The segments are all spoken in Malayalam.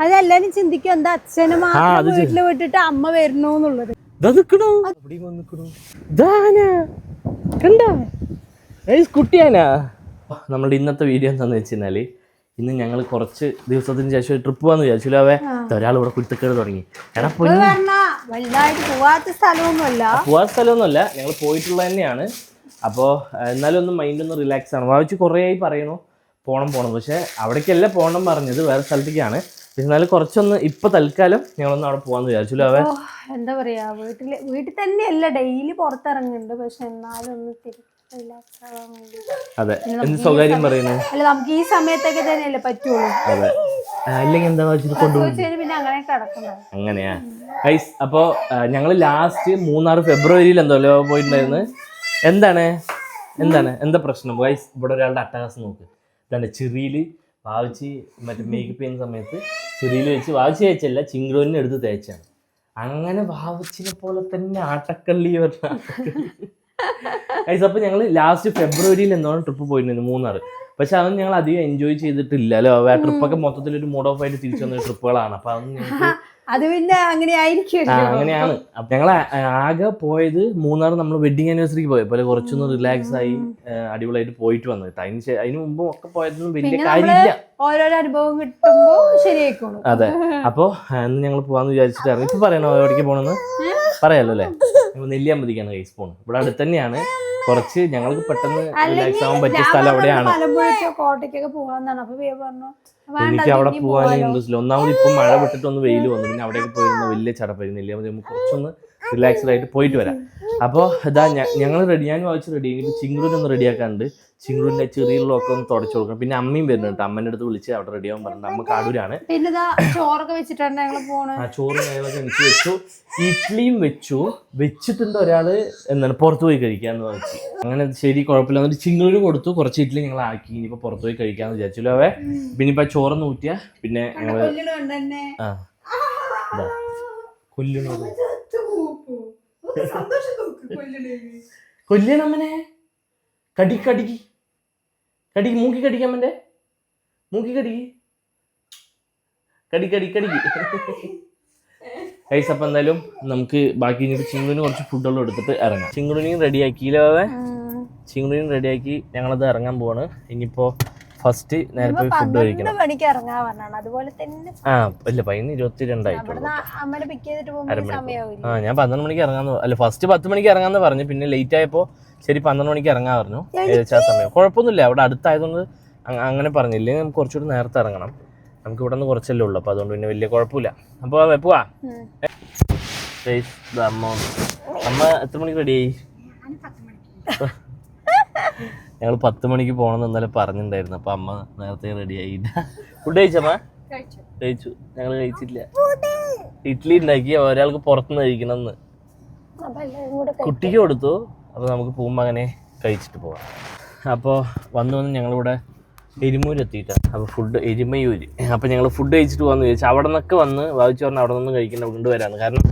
അതെല്ലാരും ചിന്തിക്കും എന്താ അച്ഛനെ മാത്രം വീട്ടില് വിട്ടിട്ട് അമ്മ വരണോന്നുള്ളത്. കുട്ടിയാനാ. നമ്മുടെ ഇന്നത്തെ വീഡിയോ എന്താന്ന് വെച്ചാല്, ഇന്ന് ഞങ്ങൾ കുറച്ച് ദിവസത്തിന് ശേഷം ട്രിപ്പ് പോകാന്ന് വിചാരിച്ചു. ഒരാൾ ഇവിടെ കുരുത്തക്കേട് തുടങ്ങി. വലുതായിട്ട് പോവാത്ത സ്ഥലമൊന്നുമല്ല, ഞങ്ങൾ പോയിട്ടുള്ളത് തന്നെയാണ്. അപ്പോൾ എന്നാലും ഒന്ന് മൈൻഡ് ഒന്ന് റിലാക്സ് ആണ്. വായിച്ച് കുറേ ആയി പറയണു പോണം. പക്ഷേ അവിടേക്കല്ല പോകണം പറഞ്ഞത്, വേറെ സ്ഥലത്തേക്കാണ്. എന്നാലും കുറച്ചൊന്ന് ഇപ്പൊ തൽക്കാലം ഞങ്ങളൊന്ന് അവിടെ പോകാന്ന് വിചാരിച്ചു. എന്താ പറയാ, വീട്ടിൽ തന്നെയല്ല ഡെയിലി പുറത്തിറങ്ങുന്നുണ്ട്. പക്ഷെ എന്നാലും ഒന്ന് റിലാക്സ് ആവാൻ വേണ്ടി. അതെ, എന്ത് സ്വകാര്യം പറയുന്നത്. അല്ല, നമുക്ക് ഈ സമയത്തൊക്കെ തന്നെയല്ലേ പറ്റുള്ളൂ. അതെ, അല്ലെങ്കിൽ എന്താ പിന്നെ അങ്ങനെ കിടക്കുന്നത്. അങ്ങനെയാ ഗൈസ്. അപ്പോ ഞങ്ങള് ലാസ്റ്റ് മൂന്നാർ ഫെബ്രുവരിയിൽ എന്തല്ലോ പോയിട്ടുണ്ടായിരുന്നു. എന്താ പ്രശ്നം ഗൈസ്? ഇവിടെ ഒരാളുടെ അട്ടഹാസം നോക്ക്. ഇതാണ് ചെറിയില് വാവിച്ച് മറ്റേ മേക്കപ്പ് ചെയ്യുന്ന സമയത്ത് ചെറിയിൽ വെച്ച് വാവിച്ച് തേച്ചല്ല, ചിങ്കുവിനെ എടുത്ത് തേച്ചാണ്. അങ്ങനെ വാവിച്ചിനെ പോലെ തന്നെ ആട്ടക്കള്ളി ഗൈസ്. അപ്പോൾ ഞങ്ങൾ ലാസ്റ്റ് ഫെബ്രുവരിയിൽ എന്തോണം ട്രിപ്പ് പോയിട്ടുണ്ടായിരുന്നു മൂന്നാർ. പക്ഷെ അതൊന്നും ഞങ്ങൾ അധികം എൻജോയ് ചെയ്തിട്ടില്ലല്ലോ. ആ ട്രിപ്പൊക്കെ മൊത്തത്തിൽ ഒരു മൂഡ് ഓഫ് ആയിട്ട് തിരിച്ചു വന്ന ട്രിപ്പുകളാണ്. അപ്പൊ അത് പിന്നെ അങ്ങനെയാണ്. ഞങ്ങൾ ആകെ പോയത് മൂന്നാർ നമ്മൾ വെഡിങ് ആനിവേഴ്സറിക്ക് പോയപ്പോലെ കുറച്ചൊന്ന് റിലാക്സ് ആയി അടിപൊളിയായിട്ട് പോയിട്ട് വന്നത്. അതിന് മുമ്പും ഒക്കെ പോയതൊന്നും വലിയ കാര്യമില്ല. ഓരോരോ അനുഭവം കിട്ടുമ്പോ ശരിയായിക്കോളും. അതെ, അപ്പൊ ഇന്ന് ഞങ്ങൾ പോവാന്ന് വിചാരിച്ചിട്ടായിരുന്നു. ഇപ്പൊ പറയണോ എവിടേക്ക് പോണെന്ന്? പറയാലോ അല്ലേ? നെല്ലിയാമ്പതിക്കാണ് ഗൈസ് പോണത്. ഇവിടെ അടുത്ത് തന്നെയാണ്. കുറച്ച് ഞങ്ങൾക്ക് പെട്ടെന്ന് റിലാക്സ് ആവാൻ പറ്റിയ സ്ഥലം അവിടെയാണ്. എനിക്ക് അവിടെ പോകാൻ ഇൻട്രസ്റ്റ് ഇല്ല. ഒന്നാമത് ഇപ്പം മഴ വിട്ടിട്ട് ഒന്ന് വെയിൽ വന്നു. പിന്നെ അവിടേക്ക് പോയിരുന്ന വലിയ ചടപ്പായിരുന്നില്ല. നമുക്ക് കുറച്ചൊന്ന് റിലാക്സ്ഡ് ആയിട്ട് പോയിട്ട് വരാം. അപ്പോൾ ഇതാ ഞങ്ങൾ ഞാൻ വായിച്ച് റെഡി. ഇനിയിപ്പോൾ ചിങ്കുരൊന്ന് റെഡിയാക്കാനുണ്ട്. ചിങ്കുരിൻ്റെ ചെറിയുള്ളൊക്കെ ഒന്ന് തുടച്ചു കൊടുക്കണം. പിന്നെ അമ്മയും വരുന്നുണ്ട്. അമ്മേൻ്റെ അടുത്ത് വിളിച്ച് അവിടെ റെഡിയാവാൻ പറഞ്ഞിട്ട്. അമ്മ കാടൂരാണ്. ചോറൊക്കെ വെച്ചിട്ടാണ് ചോറ് ഞങ്ങളൊക്കെ എനിക്ക് വെച്ചു. ഇഡ്ഡലിയും വെച്ചിട്ടുണ്ട്. ഒരാള് പുറത്ത് പോയി കഴിക്കാന്ന് വെച്ചു. അങ്ങനെ ശരി, കുഴപ്പമില്ല. എന്നിട്ട് ചിങ്കുരി കൊടുത്തു. കുറച്ച് ഇഡ്ഡലി ഞങ്ങൾ ആക്കി. ഇനിയിപ്പോൾ പുറത്ത് പോയി കഴിക്കാന്ന് വിചാരിച്ചല്ലോ. പിന്നെ ഇപ്പൊ ചോറ് നൂറ്റിയ പിന്നെ ഞങ്ങള് കൊല്ലണമ്മനെ കടിക്ക് മൂക്കി കടിക്കാൻ അമ്മന്റെ മൂക്കി കടിക്ക്. ഗൈസ്, അപ്പം എന്തായാലും നമുക്ക് ബാക്കി ചിങ്കുരിന് കുറച്ച് ഫുഡുകളും എടുത്തിട്ട് ഇറങ്ങാം. ചിങ്കുരിനെയും റെഡിയാക്കി ഞങ്ങളത് ഇറങ്ങാൻ പോവാണ്. ഇനിയിപ്പോ ഫസ്റ്റ് നേരെ പോയി ഫുഡ് കഴിക്കണം. ഇല്ല, 11:22 ഞാൻ 12 മണിക്ക് ഇറങ്ങാന്ന്. അല്ല, ഫസ്റ്റ് 10 മണിക്ക് ഇറങ്ങാന്ന് പറഞ്ഞു. പിന്നെ ലേറ്റ് ആയപ്പോ ശരി 12 മണിക്ക് ഇറങ്ങാൻ പറഞ്ഞു. ഏകദേശം ആ സമയം കുഴപ്പമൊന്നുമില്ല. അവിടെ അടുത്തായതുകൊണ്ട് അങ്ങനെ പറഞ്ഞില്ലേ, നമുക്ക് കുറച്ചുകൂടി നേരത്തെ ഇറങ്ങണം. നമുക്ക് ഇവിടെ നിന്ന് കുറച്ചല്ലേ ഉള്ളൂ. അപ്പോൾ അതുകൊണ്ട് പിന്നെ വലിയ കുഴപ്പമില്ല. അപ്പോൾ പോവാ. അമ്മ എത്ര മണിക്ക് റെഡിയായി? ഞങ്ങൾ 10 മണിക്ക് പോകണമെന്ന് ഇന്നലെ പറഞ്ഞിട്ടുണ്ടായിരുന്നു. അപ്പോൾ അമ്മ നേരത്തെ റെഡിയായി. ഫുഡ് കഴിച്ചമ്മ? കഴിച്ചു. ഞങ്ങൾ കഴിച്ചില്ല. ഇഡ്ഡലി ഉണ്ടാക്കി ഒരാൾക്ക് പുറത്തുനിന്ന് കഴിക്കണം എന്ന് കുട്ടിക്ക് കൊടുത്തു. അപ്പോൾ നമുക്ക് പോകുമ്പോൾ അങ്ങനെ കഴിച്ചിട്ട് പോവാം. അപ്പോൾ വന്ന് ഞങ്ങളിവിടെ എരുമൂര് എത്തിയിട്ടാണ്. അപ്പോൾ എരുമയൂര്. അപ്പോൾ ഞങ്ങൾ ഫുഡ് കഴിച്ചിട്ട് പോകാമെന്ന് ചോദിച്ചാൽ അവിടെ നിന്നൊക്കെ വന്ന് വായിച്ചു പറഞ്ഞാൽ അവിടെ നിന്ന് കഴിക്കുന്ന കൊണ്ടുവരാണ്. കാരണം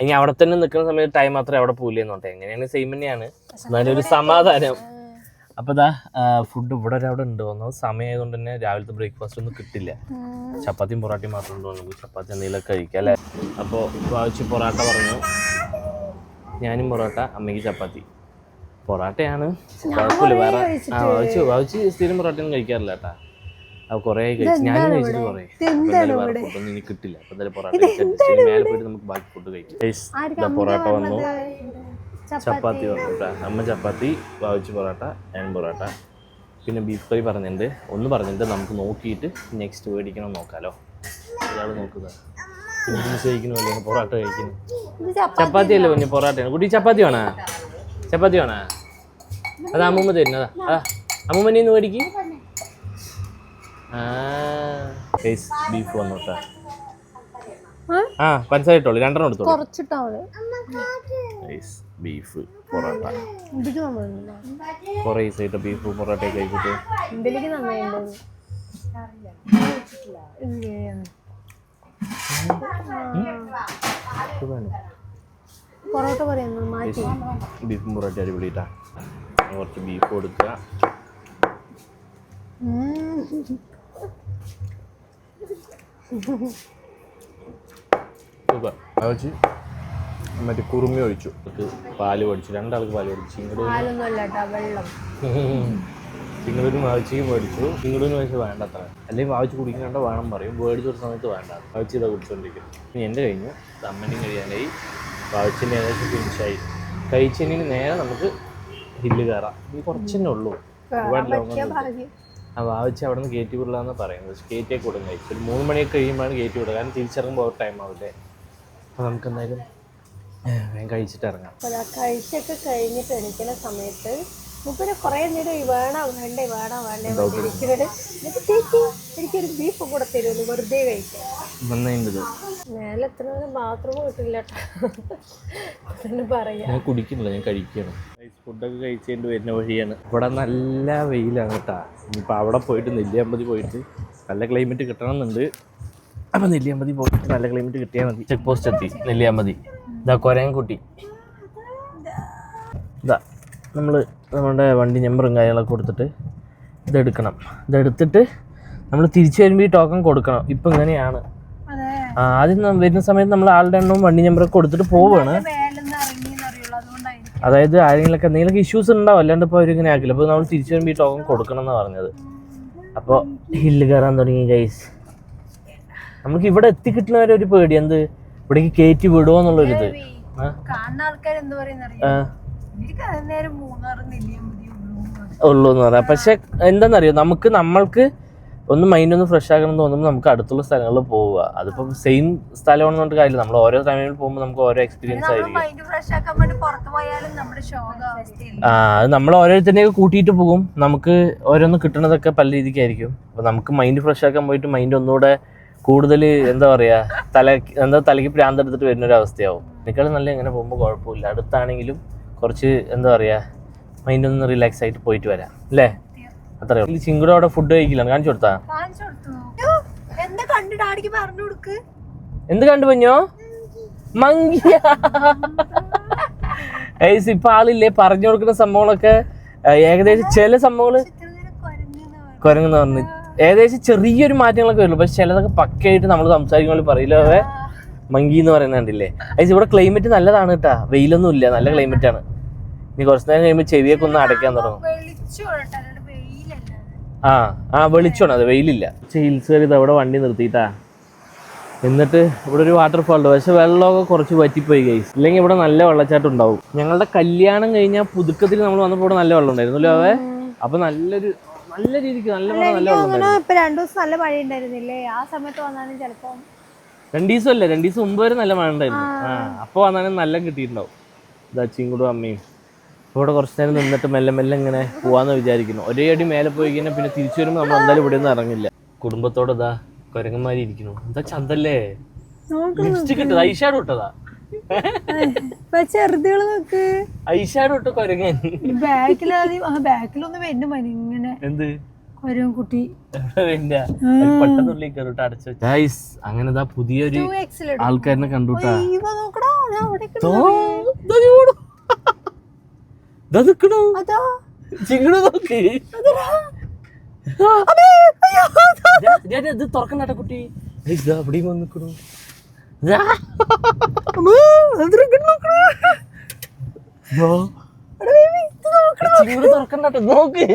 ഇനി അവിടെ തന്നെ നിൽക്കുന്ന സമയത്ത് ടൈം മാത്രമേ അവിടെ പോയില്ലേന്നോട്ടെ. എങ്ങനെയാണ് സെയിം തന്നെയാണ്, എന്നാലും ഒരു സമാധാനം. അപ്പോൾ ഇതാ ഫുഡ് ഇവിടെ ഒരവിടെ ഉണ്ട്. ഒന്നാമത് സമയമായതുകൊണ്ട് തന്നെ രാവിലത്തെ ബ്രേക്ക്ഫാസ്റ്റ് ഒന്നും കിട്ടില്ല. ചപ്പാത്തിയും പൊറാട്ടയും മാത്രം ഉണ്ട്. നമുക്ക് ചപ്പാത്തി എന്തെങ്കിലുമൊക്കെ കഴിക്കാം അല്ലേ? അപ്പോൾ വായിച്ച് പൊറാട്ട പറഞ്ഞു. ഞാനും പൊറോട്ട, അമ്മയ്ക്ക് ചപ്പാത്തി. പൊറാട്ടയാണ് കുഴപ്പമില്ല. വേറെ വാവിച്ച് സ്ഥിരം പൊറോട്ടയൊന്നും കഴിക്കാറില്ല കേട്ടാ. അത് കുറേ കഴിച്ചു. ഞാനും കഴിച്ചിട്ട് കുറേ. എന്തായാലും വേറെ ഫുഡൊന്നും ഇനി കിട്ടില്ല. അപ്പം എന്തായാലും പൊറോട്ട മേലെ പോയിട്ട് നമുക്ക് ബാക്കി ഫുഡ് കഴിക്കാം. പൊറോട്ട വന്നു, ചപ്പാത്തി വന്നു കേട്ടാ. അമ്മ ചപ്പാത്തി, വാവിച്ച് പൊറോട്ട, ഞാൻ പൊറോട്ട. പിന്നെ ബീഫ് കറി പറഞ്ഞിട്ടുണ്ട്. നമുക്ക് നോക്കിയിട്ട് നെക്സ്റ്റ് മേടിക്കണം നോക്കാമല്ലോ. ഒരാൾ നോക്കുക കഴിക്കണമല്ലോ പൊറോട്ട കഴിക്കുന്നു. ചപ്പാത്തി അല്ലേ കുഞ്ഞ്? പൊറോട്ടയാണ് കുട്ടി. ചപ്പാത്തി വേണോ? അത് അമ്മൂമ്മ തരുന്നതാ. അമ്മൂമ്മ നീ മേടിക്ക്. ബീഫ് വന്നു കേട്ടോ. പഞ്ചസാര ഇട്ടോളൂ. 2 എടുത്തോളൂ. ബീഫ് പൊറോട്ട കുറേ ദിവസമായിട്ട് ബീഫ് പൊറോട്ടയൊക്കെ കഴിച്ചിട്ട്. പൊറോട്ട പറയുന്നത് മാറ്റി. ബീഫും പൊറോട്ട അടിപൊളിയിട്ടാ. കുറച്ച് ബീഫ് കൊടുക്കുക. വെച്ച് മറ്റേ കുറുമി ഒഴിച്ചു, പാല് മേടിച്ചു, രണ്ടാൾക്ക് പാല് മേടിച്ചു. ചിങ്ങടൂന് വാവിച്ചേക്ക് മേടിച്ചു. ചിങ്ങടൂന് വെച്ച് വേണ്ടത്ര, അല്ലെങ്കിൽ വാവിച്ച് കുടിക്കണ്ട വേണം പറയും, മേടിച്ച ഒരു സമയത്ത് വേണ്ട, വാവിച്ച് ഇതാ കുടിച്ചോണ്ടിരിക്കും. ഇനി എൻ്റെ കഴിഞ്ഞു, അമ്മൻ്റെയും കഴിയാനായി, വാവിച്ചിൻ്റെ ഏകദേശം ഫിനിഷായി. കഴിച്ചതിന് നേരെ നമുക്ക് ഹില്ല് കയറാം. ഇത് കുറച്ചെന്നെ ഉള്ളൂ, ഒരുപാട് ലോങ്ങൊന്നും. ആ വാവിച്ച് അവിടെ നിന്ന് കയറ്റി വിടില്ലാന്ന് പറയുന്നത്, പക്ഷേ കയറ്റിയൊക്കെ വിടും. കഴിച്ചു ഒരു 3 മണിയൊക്കെ കഴിയുമ്പോഴാണ് കയറ്റി വിടുക, കാരണം തിരിച്ചിറങ്ങുമ്പോൾ ഒരു ടൈം ആവില്ലേ. അപ്പോൾ നമുക്ക് എന്തായാലും വേഗം കഴിച്ചിട്ട് ഇറങ്ങാം. കഴിച്ചൊക്കെ കഴിഞ്ഞിട്ട് എണീക്കുന്ന സമയത്ത് മുപ്പര് കുറേ നേരം വേണ്ടേ ചേച്ചി എനിക്കൊരു ബീഫ് കൂടെ തരുമല്ലോ വെറുതെ കഴിക്കാൻ. മേലെ എത്ര ബാത്റൂം കിട്ടില്ല പറയാ. ഞാൻ കുടിക്കുന്നില്ല, ഞാൻ കഴിക്കണം. ഫുഡൊക്കെ കഴിച്ചതിൻ്റെ വരുന്ന വഴിയാണ്. ഇവിടെ നല്ല വെയിലാണ് കേട്ടാ. ഇനിയിപ്പോൾ അവിടെ പോയിട്ട് നെല്ലിയാമ്പതി പോയിട്ട് നല്ല ക്ലൈമറ്റ് കിട്ടണമെന്നുണ്ട്. അപ്പം നെല്ലിയാമ്പതി പോയിട്ട് നല്ല ക്ലൈമറ്റ് കിട്ടിയാൽ മതി. ചെക്ക് പോസ്റ്റ് എത്തി നെല്ലിയാമ്പതി. ഇതാ കൊരയൻകുട്ടി. ഇതാ നമ്മുടെ വണ്ടി നമ്പറും കാര്യങ്ങളൊക്കെ കൊടുത്തിട്ട് ഇതെടുക്കണം. ഇതെടുത്തിട്ട് നമ്മൾ തിരിച്ചു വരുമ്പോൾ ഈ ടോക്കൺ കൊടുക്കണം. ഇപ്പം ഇങ്ങനെയാണ്. ആദ്യം വരുന്ന സമയത്ത് നമ്മൾ ആളുടെ എണ്ണവും വണ്ടി നമ്പറൊക്കെ കൊടുത്തിട്ട് പോവുകയാണ്. അതായത് ആരെങ്കിലൊക്കെ എന്തെങ്കിലുമൊക്കെ ഇഷ്യൂസ് ഉണ്ടാവും, അല്ലാണ്ട് ഇപ്പോൾ അവരിങ്ങനെ ആക്കില്ല. അപ്പോൾ നമ്മൾ തിരിച്ചു വരുമ്പോൾ ഈ ടോക്കൺ കൊടുക്കണം എന്നാണ് പറഞ്ഞത്. അപ്പോൾ ഹില്ല് കയറാൻ തുടങ്ങി ഗൈസ്. നമുക്ക് ഇവിടെ എത്തിക്കിട്ടുന്നവരെ ഒരു പേടി, എന്ത് ഇവിടേക്ക് കയറ്റി വിടുമോ എന്നുള്ളൊരിത് ഉള്ളൂ എന്ന് പറയാം. പക്ഷെ എന്താണെന്നറിയോ, നമ്മൾക്ക് ഒന്ന് മൈൻഡ് ഒന്ന് ഫ്രഷ് ആക്കണം എന്ന് തോന്നുമ്പോൾ നമുക്ക് അടുത്തുള്ള സ്ഥലങ്ങളിൽ പോവുക. അതിപ്പോൾ സെയിം സ്ഥലമാണെന്ന് പറഞ്ഞിട്ട് കാര്യമില്ല, നമ്മൾ ഓരോ ടൈമിൽ പോകുമ്പോൾ നമുക്ക് ഓരോ എക്സ്പീരിയൻസ് ആയിരിക്കും. അത് നമ്മൾ ഓരോരുത്തരെയൊക്കെ കൂട്ടിയിട്ട് പോകും, നമുക്ക് ഓരോന്ന് കിട്ടണതൊക്കെ പല രീതിക്കായിരിക്കും. അപ്പോൾ നമുക്ക് മൈൻഡ് ഫ്രഷ് ആക്കാൻ പോയിട്ട് മൈൻഡ് ഒന്നുകൂടെ കൂടുതൽ എന്താ പറയുക തലയ്ക്ക് പ്രാന്തെടുത്തിട്ട് വരുന്നൊരവസ്ഥയാവും. എനിക്കാളും നല്ല എങ്ങനെ പോകുമ്പോൾ കുഴപ്പമില്ല. അടുത്താണെങ്കിലും കുറച്ച് എന്താ പറയുക മൈൻഡ് ഒന്ന് റിലാക്സ് ആയിട്ട് പോയിട്ട് വരാം അല്ലേ. അത്രയോ. ചിങ്കുടെ അവിടെ ഫുഡ് കഴിക്കില്ല, കാണിച്ചു കൊടുത്താ? എന്ത് കണ്ടു പഞ്ഞോ? മങ്കിയ. ഇപ്പൊ ആളില്ലേ പറഞ്ഞു കൊടുക്കുന്ന സംഭവങ്ങളൊക്കെ ഏകദേശം ചില സംഭവങ്ങള് കുരങ്ങെന്ന് പറഞ്ഞ് ഏകദേശം ചെറിയൊരു മാറ്റങ്ങളൊക്കെ വരുള്ളൂ. പക്ഷെ ചിലതൊക്കെ പക്കയായിട്ട് നമ്മൾ സംസാരിക്കുമ്പോൾ പറയില്ല മങ്കി എന്ന് പറയുന്നത് കണ്ടില്ലേ. ഇവിടെ ക്ലൈമറ്റ് നല്ലതാണ് കേട്ടാ, വെയിലൊന്നും ഇല്ല, നല്ല ക്ലൈമറ്റ് ആണ്. ഇനി കുറച്ച് നേരം കഴിയുമ്പോൾ ചെവിയൊക്കെ ഒന്ന് അടയ്ക്കാൻ തുടങ്ങും. വെളിച്ചമാണ്, അത് വെയിലില്ല. ഹിൽസ് കയറി അവിടെ വണ്ടി നിർത്തിയിട്ടാ. എന്നിട്ട് ഇവിടെ ഒരു വാട്ടർഫാൾ ഉണ്ട്, പക്ഷെ വെള്ളമൊക്കെ കുറച്ച് വറ്റിപ്പോയി ഗൈസ്. ഇല്ലെങ്കിൽ ഇവിടെ നല്ല വെള്ളച്ചാട്ടം ഉണ്ടാവും. ഞങ്ങളുടെ കല്യാണം കഴിഞ്ഞാൽ പുതുക്കത്തിൽ നമ്മൾ വന്നപ്പോൾ ഇവിടെ നല്ല വെള്ളം ഉണ്ടായിരുന്നല്ലോ അവ. അപ്പൊ നല്ല രീതിക്ക് നല്ല വെള്ളം ഉണ്ടായിരുന്നു. 2 ദിവസം നല്ല മഴ ഉണ്ടായിരുന്നില്ലേ? ആ സമയത്ത് വന്നാലും ചിലപ്പോ 2 ദിവസമല്ലേ, 2 ദിവസം മുമ്പ് വരെ നല്ല മഴ ഉണ്ടായിരുന്നു. അപ്പൊ വന്നാലും നല്ല കിട്ടിയിട്ടുണ്ടാവും. ഇതാ ചിങ്കുടും അമ്മയും ഇവിടെ കുറച്ച് നേരം നിന്നിട്ട് മെല്ലെ മെല്ലെ ഇങ്ങനെ പോവാന്ന് വിചാരിക്കുന്നു. ഒരേ അടി മേലെ പോയി കഴിഞ്ഞാൽ പിന്നെ തിരിച്ചു വരുമ്പോൾ നമ്മൾ എന്തായാലും ഇവിടെ ഒന്നും ഇറങ്ങില്ല. കുടുംബത്തോടെ ഇതാ കൊരങ്ങന്മാരി ഇരിക്കുന്നു. എന്താ ചന്തല്ലേ, ലിപ്സ്റ്റിക് ഇട്ടത്, ഐഷാഡോ ഇട്ടതാ. ചെറുതുകള് നോക്ക്, ഐഷാഡോ ഇട്ട കൊരങ്ങൻ. ബാക്കിലൊന്നും വരുന്നു ഇങ്ങനെ എന്ത് കുട്ടി പെട്ടെന്നുള്ളിൽ കയറിട്ട് അടച്ചു. അങ്ങനെതാ പുതിയൊരു ആൾക്കാരനെ കണ്ടുട്ടാ. ചിങ്ങട് നോക്ക്, ഇത് തുറക്കണ്ട കുട്ടി. അവിടെയും വന്നിക്കണു. ചിങ്ങട് തുറക്കണ്ട നോക്ക്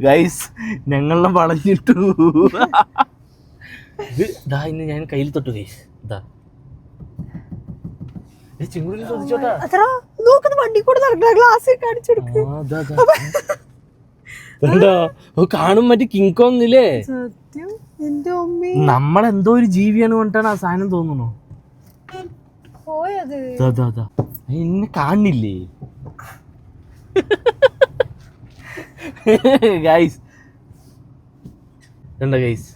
ഗൈസ്, ഞങ്ങളെ വളഞ്ഞിട്ടു. ഇതാ ഇന്ന് ഞാൻ കയ്യിൽ തൊട്ടു ഗൈസ്. ഇതാ ചിങ്ങൂരിൽ ശ്രദ്ധിച്ചോട്ടാ. കാണും മറ്റേ കിങ് കോങ് ഇല്ലേ, നമ്മളെന്തോ ഒരു ജീവിയാണ് കൊണ്ടാണ് ആ സാധനം തോന്നുന്നു. എന്നെ കാണില്ലേ ഗൈസ്? എന്താ ഗൈസ്?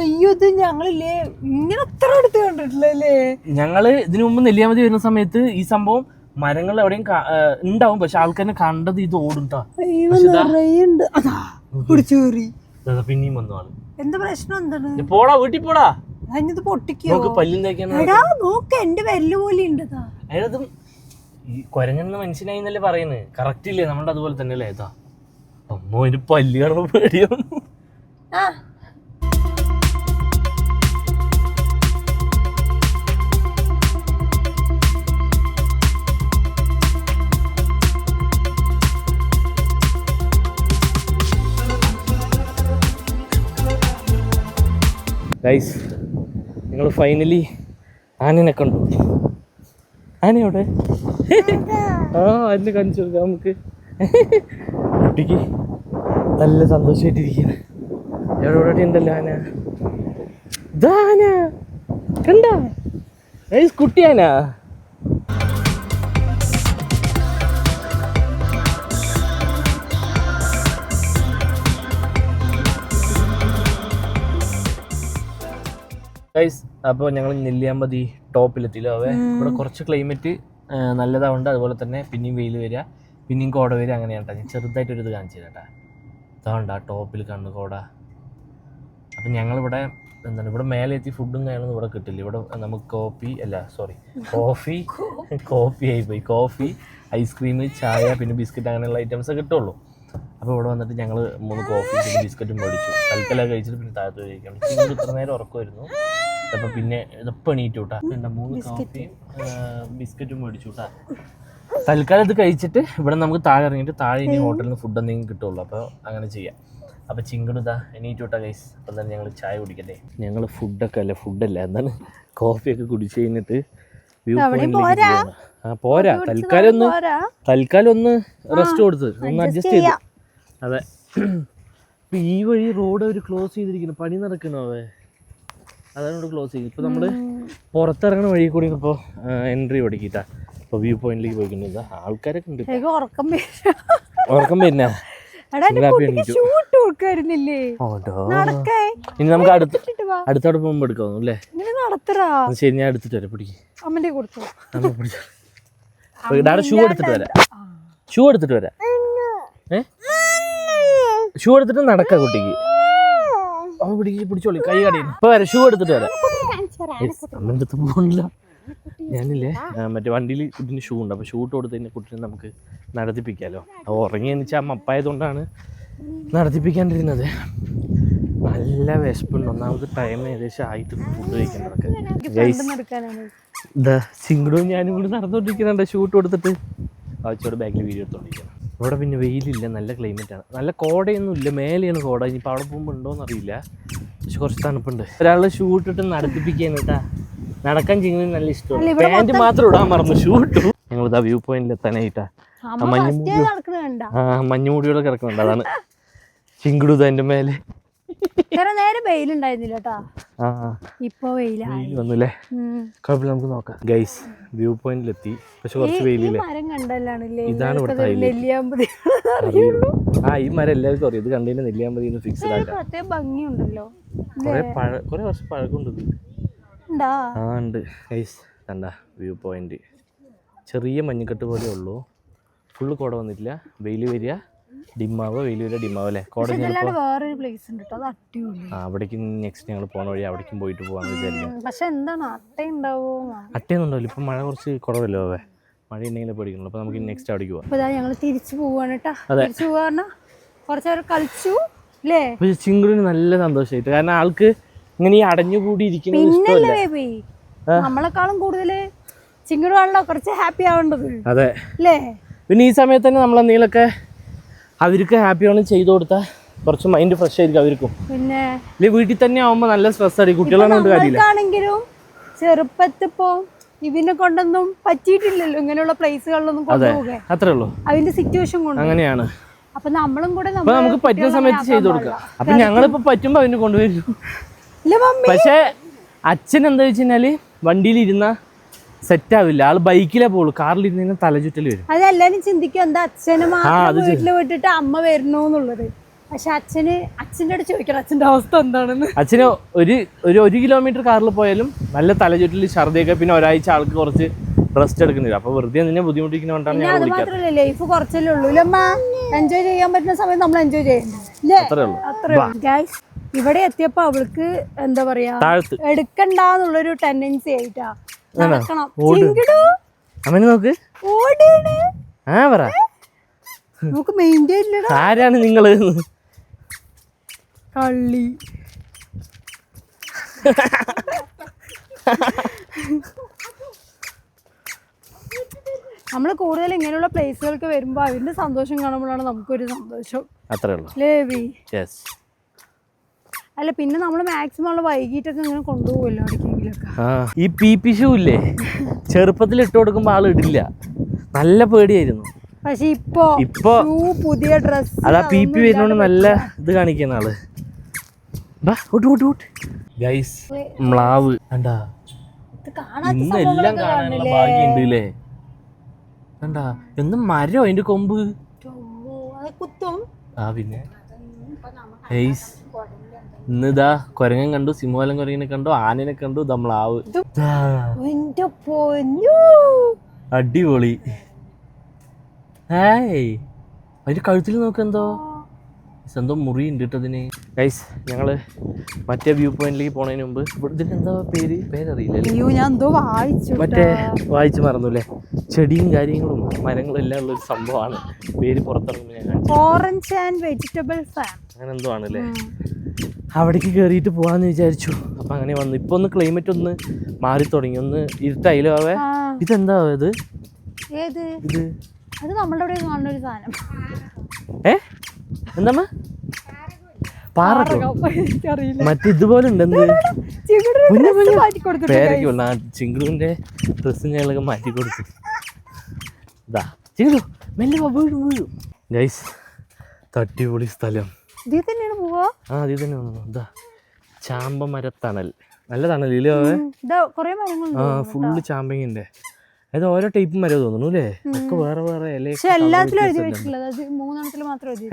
അയ്യോ, ഇത് ഞങ്ങളില്ലേ ഇങ്ങനെ അത്ര അടുത്ത് കണ്ടിട്ടില്ലല്ലേ. ഞങ്ങള് ഇതിനു മുമ്പ് നെല്ലിയാമ്പതി വരുന്ന സമയത്ത് ഈ സംഭവം മരങ്ങൾ എവിടെയും ഉണ്ടാവും, പക്ഷെ ആൾക്കാരെ കണ്ടത് ഇത് ഓടുണ്ടാ. പിന്നെയും വന്നു ആള്. എന്താ പ്രശ്നം? എന്താണ്? പോടാ വീട്ടിൽ പോടാ. പൊട്ടിക്കോ പല്ലും തേക്കാൻ നോക്ക്, എന്റെ വെല്ല് പോലെ ഉണ്ട്. അതായത് ഈ കൊരങ്ങെന്ന മനുഷ്യനായി എന്നല്ലേ പറയുന്നത്, കറക്റ്റ് ഇല്ലേ? നമ്മളുടെ അതുപോലെ തന്നെ അല്ലേ? ഇതാ അമ്മോ, അതിന്റെ പല്ല് കാണുമ്പോ പേടിയാണ്. ഗൈസ് നിങ്ങൾ ഫൈനലി ആനനെ കണ്ടു. ആനയോടെ അതിനെ കാണിച്ചു കൊടുക്കാം നമുക്ക്. കുട്ടിക്ക് നല്ല സന്തോഷമായിട്ടിരിക്കുന്നു. എവിടെ ഉണ്ടല്ലോ ആന. ഇതാന കണ്ട കുട്ടിയാനാ. ഗൈസ് അപ്പോൾ ഞങ്ങൾ നെല്ലിയാമ്പതി ടോപ്പിലെത്തിയില്ലോ. ഇവിടെ കുറച്ച് ക്ലൈമറ്റ് നല്ലതാവുണ്ട്. അതുപോലെ തന്നെ പിന്നെയും വെയിൽ വരിക, പിന്നെയും കോട വരിക, അങ്ങനെയാണ് കേട്ടോ. ഞാൻ ചെറുതായിട്ടൊരു ഇത് കാണിച്ചു തരാം കേട്ടോ. ഇതാണ്ട് ആ ടോപ്പിൽ കണ്ണ് കോട. അപ്പം ഞങ്ങളിവിടെ എന്താണ് ഇവിടെ മേലെ എത്തി ഫുഡും കാര്യങ്ങളൊന്നും ഇവിടെ കിട്ടില്ല. ഇവിടെ നമുക്ക് കോഫി ആയിപ്പോയി. കോഫി, ഐസ്ക്രീം, ചായ, പിന്നെ ബിസ്ക്കറ്റ് അങ്ങനെയുള്ള ഐറ്റംസേ കിട്ടുള്ളൂ. അപ്പോൾ ഇവിടെ വന്നിട്ട് ഞങ്ങൾ 3 കോഫി പിന്നെ ബിസ്ക്കറ്റും മേടിച്ചു. തൽക്കാലം കഴിച്ചിട്ട് പിന്നെ താഴത്ത് കഴിക്കണം. പിന്നെ ഇത്ര നേരം ഉറക്കമായിരുന്നു. അപ്പോൾ പിന്നെ ഇതപ്പം എണീറ്റു കൂട്ടാ. 3 കോഫിയും ബിസ്ക്കറ്റും മേടിച്ചു കൂട്ടാ. തൽക്കാലം ഇത് കഴിച്ചിട്ട് ഇവിടെ നമുക്ക് താഴെ ഇറങ്ങിയിട്ട് താഴെ ഇനി ഹോട്ടലിൽ നിന്ന് ഫുഡ് എന്തെങ്കിലും കിട്ടുള്ളൂ. അപ്പോൾ അങ്ങനെ ചെയ്യാം. അപ്പോൾ ചിങ്കണ് ഇതാ എണീറ്റ് വിട്ടാ ഗൈസ്. അപ്പം തന്നെ ഞങ്ങൾ ചായ കുടിക്കല്ലേ. ഞങ്ങൾ ഫുഡല്ല എന്താണ് കോഫിയൊക്കെ കുടിച്ച് കഴിഞ്ഞിട്ട് വ്യൂ പോയിന്റിലേക്ക് പോരാ. തൽക്കാലം ഒന്ന് റെസ്റ്റ് കൊടുത്ത് ഒന്ന് അഡ്ജസ്റ്റ് ചെയ്ത്. അതെ. ഇപ്പം ഈ വഴി റോഡ് അവർ ക്ലോസ് ചെയ്തിരിക്കുന്നു. പണി നടക്കണോ അതാണ് ഇവിടെ ക്ലോസ് ചെയ്ത്. ഇപ്പോൾ നമ്മൾ പുറത്തിറങ്ങുന്ന വഴി കൂടി ഇപ്പോൾ എൻട്രി പഠിക്കിട്ടാ. ഇപ്പോൾ വ്യൂ പോയിന്റിലേക്ക് പോയിട്ടുണ്ട്. ആൾക്കാരൊക്കെ ഉണ്ട്. ഉറക്കം പിന്നെ ഇനി നമുക്ക് അടുത്തോടെ പോകുമ്പോ എടുക്കാവുന്നു അല്ലേ? ശരി, ഞാൻ എടുത്തിട്ട് വരാം. പിടിക്കും ഷൂ എടുത്തിട്ട് വരാം. ഷൂ എടുത്തിട്ട് നടക്കാം കുട്ടിക്ക്. പിടിച്ചോളി കൈ കടയിൽ. ഇപ്പൊ വരാം. ഷൂ എടുത്തിട്ട് വരാം. അമ്മൻ്റെ അടുത്ത് പോകണില്ല. ഞാനില്ലേ മറ്റേ വണ്ടിയിൽ കുട്ടീന് ഷൂ ഉണ്ട്. അപ്പോൾ ഷൂ ഇട്ട് കൊടുത്ത് കഴിഞ്ഞാൽ കുട്ടീനെ നമുക്ക് നടത്തിപ്പിക്കാമല്ലോ. അപ്പോൾ ഉറങ്ങി എന്നുവെച്ചാൽ അമ്മ അപ്പായതുകൊണ്ടാണ് നടത്തിപ്പിക്കാണ്ടിരുന്നത്. നല്ല വിശപ്പുണ്ട്. ഒന്നാമത് ടൈം ഏകദേശം ആയിട്ട് ഫുഡ് കഴിക്കേണ്ടതൊക്കെ. ഇതാ ചിങ്കടും ഞാനും കൂടി നടന്നുകൊണ്ടിരിക്കുന്നുണ്ട് ഷൂ ഇട്ട് കൊടുത്തിട്ട്. ആഴ്ചയോടെ ബാക്കിൽ വീഡിയോ എടുത്തോണ്ടിരിക്കണം. ഇവിടെ പിന്നെ വെയിലില്ല, നല്ല ക്ലൈമറ്റാണ്. നല്ല കോടയൊന്നും ഇല്ല, മേലെയാണ് കോട. ഇനിയിപ്പോൾ അവിടെ പോകുമ്പോൾ ഉണ്ടോയെന്ന് അറിയില്ല, പക്ഷെ കുറച്ച് തണുപ്പുണ്ട്. ഒരാൾ ഷൂ ഇട്ടിട്ട് നടത്തിപ്പിക്കാൻ കേട്ടാ. നടക്കാൻ ചിങ്ങനെ നല്ല ഇഷ്ടമാണ്. പാൻറ് മാത്രം ഇടാൻ മറന്നു, ഷൂ ഇട്ടു. ഞങ്ങളിതാ വ്യൂ പോയിന്റിൽ എത്താനായിട്ടാ. മഞ്ഞുമൂടിയോടെ കിടക്കുന്നുണ്ട്. അതാണ് ചിങ്കിടുത് എൻ്റെ മേലെ. വന്നുല്ലേ, കുഴപ്പമില്ല, നമുക്ക് നോക്കാം. ഗൈസ് വ്യൂ പോയിന്റിലെത്തി, പക്ഷെ കുറച്ച് വെയിലില്ലേ. ഇതാണ് ഇവിടുത്തെ ഈ മരം എല്ലാവർക്കും അറിയാം. ഇത് കണ്ടതിന് നെല്ലിയാമ്പതി ഫിക്സ്ഡ് ആക്കാം. കുറെ വർഷം പഴക്കമുണ്ട്. ഉണ്ട് ഗൈസ്. കണ്ട വ്യൂ പോയിന്റ് ചെറിയ മഞ്ഞക്കെട്ട് പോലെ ഉള്ളൂ. ഫുള്ള് കോട വന്നിട്ടില്ല. വെയിൽ വരിക ഡിമ്മാവോ, വെയിൽ വരിക ഡിമ്മാവോ അല്ലേ. കോട അവിടേക്ക് നെക്സ്റ്റ് ഞങ്ങൾ പോണ വഴി അവിടേക്കും പോയിട്ട് പോകാന്ന് വിചാരിക്കാം. അട്ടയൊന്നും ഉണ്ടാവില്ല. ഇപ്പം മഴ കുറച്ച് കുറവല്ലോ. മഴ ഉണ്ടെങ്കിലേ പേടിക്കണല്ലോ. അപ്പോൾ നമുക്ക് നെക്സ്റ്റ് അവിടേക്ക് പോകാം. ഞങ്ങൾ തിരിച്ചു പോവാണ്. ചിങ്കുടിന് നല്ല സന്തോഷമായിട്ട്. കാരണം ആൾക്ക് ഇങ്ങനെ ഈ അടഞ്ഞുകൂടി ഇരിക്കുന്നത് നമ്മളെക്കാളും കൂടുതൽ ചിങ്കുടാണല്ലോ കുറച്ച് ഹാപ്പി ആവേണ്ടത്. അതെ അല്ലേ. പിന്നെ ഈ സമയത്ത് തന്നെ നമ്മൾ എന്തെങ്കിലുമൊക്കെ അവർക്ക് ഹാപ്പി ആണ് ചെയ്തു കൊടുത്താൽ കുറച്ച് മൈൻഡ് ഫ്രഷ് ആയിരിക്കും അവർക്കും. പിന്നെ വീട്ടിൽ തന്നെ ആവുമ്പോൾ നല്ല സ്ട്രെസ് ആയിരിക്കും. കുട്ടികളാണെങ്കിലും കാര്യമില്ല. ചെറുപ്പത്തിപ്പോ ഇതിനെ കൊണ്ടൊന്നും പറ്റിയിട്ടില്ലല്ലോ ഇങ്ങനെയുള്ള പ്ലേസുകളിലൊന്നും കൊണ്ടുപോകേ. അത്രേ ഉള്ളൂ. അതിന്റെ സിറ്റുവേഷൻ കൊണ്ട് അങ്ങനെയാണ്. അപ്പൊ നമ്മളും കൂടെ നമുക്ക് പറ്റുന്ന സമയത്ത് ചെയ്തു കൊടുക്കാം. അപ്പൊ ഞങ്ങളിപ്പോ പറ്റുമ്പോ അവന് കൊണ്ടുവരും. പക്ഷെ അച്ഛൻ എന്താ വെച്ച് കഴിഞ്ഞാല് വണ്ടിയിൽ ഇരുന്ന സെറ്റ് ആവില്ല. ആള് ബൈക്കിലേ പോകുള്ളൂ. കാറിലിരുന്ന് തലചുറ്റൽ വരും. അതെല്ലാരും ചിന്തിക്കും എന്താ അച്ഛനെ മാത്രം വീട്ടില് വിട്ടിട്ട് അമ്മ വരണോ എന്നുള്ളത്. പക്ഷെ അച്ഛൻ്റെ അടുത്ത് ചോദിക്കണം അച്ഛൻ്റെ അവസ്ഥ എന്താണെന്ന്. അച്ഛന് ഒരു കിലോമീറ്റർ കാറിൽ പോയാലും നല്ല തലചുറ്റൽ, ഛർദിയൊക്കെ. പിന്നെ ഒരാഴ്ച ആൾക്ക് കുറച്ച് റെസ്റ്റ് എടുക്കുന്നില്ല. അപ്പൊ വെറുതെ നിന്നെ ബുദ്ധിമുട്ടിക്കുന്നതുകൊണ്ടാണ് ഞാൻ അത് മാത്രമല്ല ലൈഫ് കുറച്ചല്ലേ ഉള്ളൂ. എൻജോയ് ചെയ്യാൻ പറ്റുന്ന സമയത്ത് നമ്മൾ എൻജോയ് ചെയ്യണ്ടേ. ഇവിടെ എത്തിയപ്പോ അവൾക്ക് എന്താ പറയാ എടുക്കണ്ടെന്നുള്ളൊരു ടെൻഡൻസി ആയിട്ടാ. നമുക്ക് മെയിൻറ്റെയിൻ ആരാണ് നിങ്ങള് കള്ളി. നമ്മൾ കൂടുതൽ ഇങ്ങനെയുള്ള പ്ലേസുകൾക്ക് വരുമ്പോ അവരുടെ സന്തോഷം കാണുമ്പോഴാണ് നമുക്കൊരു സന്തോഷം. അത്രേ ഉള്ളൂ. അല്ല പിന്നെ നമ്മൾ മാക്സിമം ഉള്ള വൈകിട്ടൊക്കെ ഇങ്ങനെ കൊണ്ടുപോകുമല്ലോ എവിടേക്കെങ്കിലൊക്കെ. ഈ പി ഷൂ ഇല്ലേ ചെറുപ്പത്തിൽ ഇട്ട് കൊടുക്കുമ്പോ ആള് ഇടില്ല, നല്ല പേടിയായിരുന്നു. പക്ഷെ ഇപ്പൊ പുതിയ ഡ്രസ് അതാ പി വരുന്നോണ്ട് നല്ല ഇത് കാണിക്കുന്ന ആള്. ഗൈസ് മ്ലാവ് കണ്ടാ, ഇന്നെല്ലാം കാണാനുള്ള ഭാഗ്യമുണ്ട് അല്ലേ. കണ്ടാ എന്ത് മരം അതിന്റെ കൊമ്പ്. കുത്തും. പിന്നെ ഗൈസ് ഇന്നിതാ കുരങ്ങൻ കണ്ടു, സിംഹവാലൻ കുരങ്ങനെ കണ്ടു, ആനനെ കണ്ടു, മ്ലാവ്. അടിപൊളി. അതിന്റെ കഴുത്തിൽ നോക്കെന്തോ എന്തോ മുറി ഉണ്ട് കേട്ടതിന്. ഗൈസ് ഞങ്ങള് മറ്റേ വ്യൂ പോയിന്റിലേക്ക് പോണതിന് മുമ്പ് ഇതിന് എന്താ പേരറിയില്ല, മറ്റേ വായിച്ചു മറന്നു അല്ലേ. ചെടിയും കാര്യങ്ങളും മരങ്ങളും എല്ലാം ഉള്ള ഒരു സംഭവമാണ്. പേര് പുറത്തിറങ്ങുമ്പോൾ ഞാൻ ഓറഞ്ച് ആൻഡ് വെജിറ്റബിൾ ഫാം അങ്ങനെ എന്തോ ആണല്ലേ. അവിടേക്ക് കയറിയിട്ട് പോവാന്ന് വിചാരിച്ചു. അപ്പൊ അങ്ങനെ വന്നു. ഇപ്പൊ ഒന്ന് ക്ലൈമറ്റ് ഒന്ന് മാറി തുടങ്ങി, ഒന്ന് ഇരുട്ടായില്ലോ. ഇതെന്താ ഇത്? ഇത് അത് നമ്മളുടെ അവിടെ കാണുന്ന ഒരു സാധനം. എന്താ പാറോ മറ്റേ ഇതുപോലെ ഉണ്ട്. എന്ത് പേരൊക്കെ ചിങ്കുടുവിന്റെ ഡ്രസ്സും ഞങ്ങളൊക്കെ മാറ്റി കൊടുത്തു. ഇതാ ചിങ്കുടു മെല്ലെ വീഴും വീഴും. ഗൈസ് തട്ടിപൊളി സ്ഥലം. അതിൽ തന്നെ ഇതാ ചാമ്പ മരത്തണൽ, നല്ല തണൽ. ഫുള്ള് ചാമ്പങ്ങിന്റെ. അത് ഓരോ ടൈപ്പ് മരം തോന്നുന്നു അല്ലേ, ഒക്കെ വേറെ വേറെ ഇല.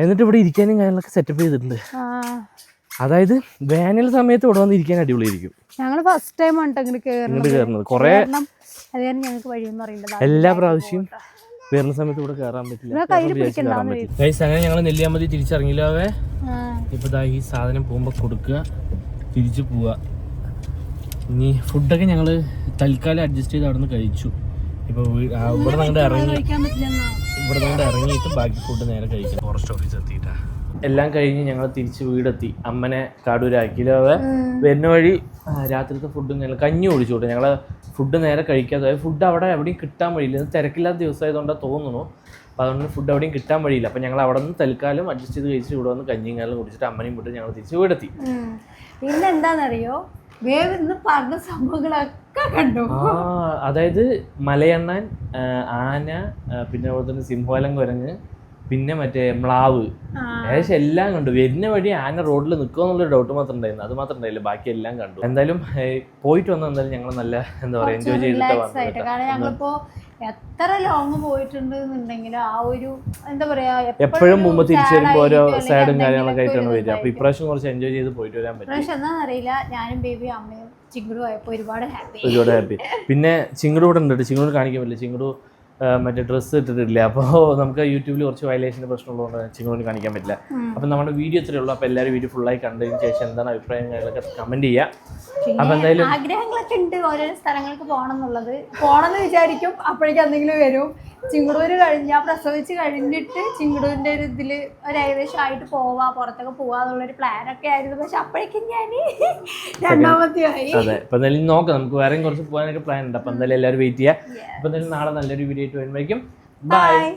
എന്നിട്ട് ഇവിടെ ഇരിക്കാനും കാര്യങ്ങളൊക്കെ സെറ്റപ്പ് ചെയ്തിട്ടുണ്ട്. അതായത് വേനൽ സമയത്ത് ഇവിടെ വന്ന് ഇരിക്കാൻ അടിപൊളിയായിരിക്കും. ഞങ്ങൾ ഫസ്റ്റ് ടൈം ഇങ്ങോട്ട് കയറുന്നത്. കുറെ ഞങ്ങൾക്ക് എല്ലാ പ്രാവശ്യം വരുന്ന സമയത്ത് ഇവിടെ കയറാൻ പറ്റില്ല. അങ്ങനെ ഞങ്ങൾ നെല്ലിയാമ്പതി തിരിച്ചിറങ്ങില്ലാവേ. ഇപ്പൊ ഈ സാധനം പോകുമ്പോ കൊടുക്കുക, തിരിച്ചു പോവുക. ഇനി ഫുഡൊക്കെ ഞങ്ങള് തൽക്കാലം അഡ്ജസ്റ്റ് ചെയ്ത് അവിടെ നിന്ന് കഴിച്ചു. ഇപ്പൊ ഇവിടെ നിന്ന് ഇറങ്ങിയിട്ട് ബാക്കി ഫുഡ് നേരെ കഴിക്കാം. ഫോറസ്റ്റ് ഓഫീസ് എത്തിയിട്ടാ എല്ലാം കഴിഞ്ഞ് ഞങ്ങൾ തിരിച്ച് വീടെത്തി. അമ്മനെ കാടൂരാക്കിയില്ലാവേ. വരുന്ന വഴി രാത്രിത്തെ ഫുഡും ഞങ്ങൾ കഞ്ഞി കുടിച്ചോട്ടെ. ഞങ്ങൾ ഫുഡ് നേരെ കഴിക്കാതെ, ഫുഡ് അവിടെ എവിടെയും കിട്ടാൻ വഴിയില്ല. തിരക്കില്ലാത്ത ദിവസമായതുകൊണ്ടാണ് തോന്നുന്നു. അപ്പോൾ അതുകൊണ്ട് ഫുഡ് എവിടെയും കിട്ടാൻ വഴിയില്ല. അപ്പോൾ ഞങ്ങൾ അവിടെ നിന്ന് തൽക്കാലം അഡ്ജസ്റ്റ് ചെയ്ത് കഴിച്ചിട്ട് ഇവിടെ വന്ന് കഞ്ഞിയും കാലം കുടിച്ചിട്ട് അമ്മനെയും വിട്ട് ഞങ്ങൾ തിരിച്ച് വീടെത്തി. പിന്നെ എന്താണെന്നറിയോ, പറഞ്ഞ സംഭവങ്ങളൊക്കെ കണ്ടു. അതായത് മലയണ്ണാൻ, ആന, പിന്നെ അതുപോലെ തന്നെ സിംഹവാലൻ കുരങ്ങ്, പിന്നെ മറ്റേ മ്ലാവ്, ഏകദേശം എല്ലാം കണ്ടു. വരുന്ന വഴി ആന റോഡിൽ നിൽക്കുമോ എന്നുള്ളൊരു ഡൗട്ട് മാത്രം ഉണ്ടായിരുന്നു. അത് മാത്രം ഉണ്ടായില്ല, ബാക്കി എല്ലാം കണ്ടു. എന്തായാലും പോയിട്ട് വന്ന എന്തായാലും ഞങ്ങൾ നല്ല എന്താ പറയുക എൻജോയ് ചെയ്തിട്ട് വന്നു. കാരണം ഞങ്ങളിപ്പോ എത്ര ലോങ് പോയിട്ടുണ്ട് എന്നുണ്ടെങ്കിൽ ആ ഒരു എന്താ പറയാ, എപ്പോഴും മുമ്പ് തിരിച്ചു വരുമ്പോ ഓരോ സൈഡും കാര്യങ്ങളൊക്കെ ആയിട്ടാണ് വരിക. അപ്പൊ ഇപ്രാവശ്യം കുറച്ച് എൻജോയ് ചെയ്ത് പോയിട്ട് വരാൻ പറ്റും. ഇപ്രാവശ്യം എന്താണെന്നറിയില്ല, ഞാനും ബേബിയും അമ്മയും ചിങ്കുടും ആയപ്പോ ഒരുപാട് ഹാപ്പി. പിന്നെ ചിങ്കുടു ഇവിടെ ഉണ്ട്. ചിങ്കുടു കാണിക്കാൻ പറ്റില്ല, ചിങ്കുടു മറ്റേ ഡ്രസ്സ് ഇട്ടിട്ടില്ല. അപ്പോൾ നമുക്ക് യൂട്യൂബിൽ കുറച്ച് വയലേഷൻ്റെ പ്രശ്നമുള്ളതുകൊണ്ട് ചിങ്കുടിന് കാണിക്കാൻ പറ്റില്ല. അപ്പം നമ്മുടെ വീഡിയോ ഇത്രയേ ഉള്ളൂ. അപ്പോൾ എല്ലാവരും വീഡിയോ ഫുള്ളായി കണ്ടതിന് ശേഷം എന്താണ് അഭിപ്രായം കാര്യങ്ങളൊക്കെ കമൻറ്റ് ചെയ്യുക. അപ്പം എന്തായാലും ആഗ്രഹങ്ങളൊക്കെ ഉണ്ട് ഓരോരോ സ്ഥലങ്ങൾക്ക് പോകണമെന്ന് വിചാരിക്കും. അപ്പോഴേക്കും എന്തെങ്കിലും വരും. ചിങ്കുടൂര് ഞാൻ പ്രസവിച്ച് കഴിഞ്ഞിട്ട് ചിങ്കുടൂരിൻ്റെ ഒരു ഇതിൽ ഒരു ഏകദേശം ആയിട്ട് പുറത്തൊക്കെ പോവാന്നുള്ളൊരു പ്ലാനൊക്കെ ആയിരുന്നു. പക്ഷെ അപ്പോഴേക്കും ഞാൻ രണ്ടാമത്തെയായി. അതെ, അപ്പം എന്തായാലും നോക്കാം, നമുക്ക് വേറെയും കുറച്ച് പോകാനൊക്കെ പ്ലാൻ ഉണ്ട്. അപ്പം എന്തായാലും എല്ലാവരും വെയിറ്റ് ചെയ്യുക. അപ്പം എന്തായാലും നാളെ നല്ലൊരു വീഡിയോ ആയിട്ട് വരുമ്പോഴേക്കും ബൈ.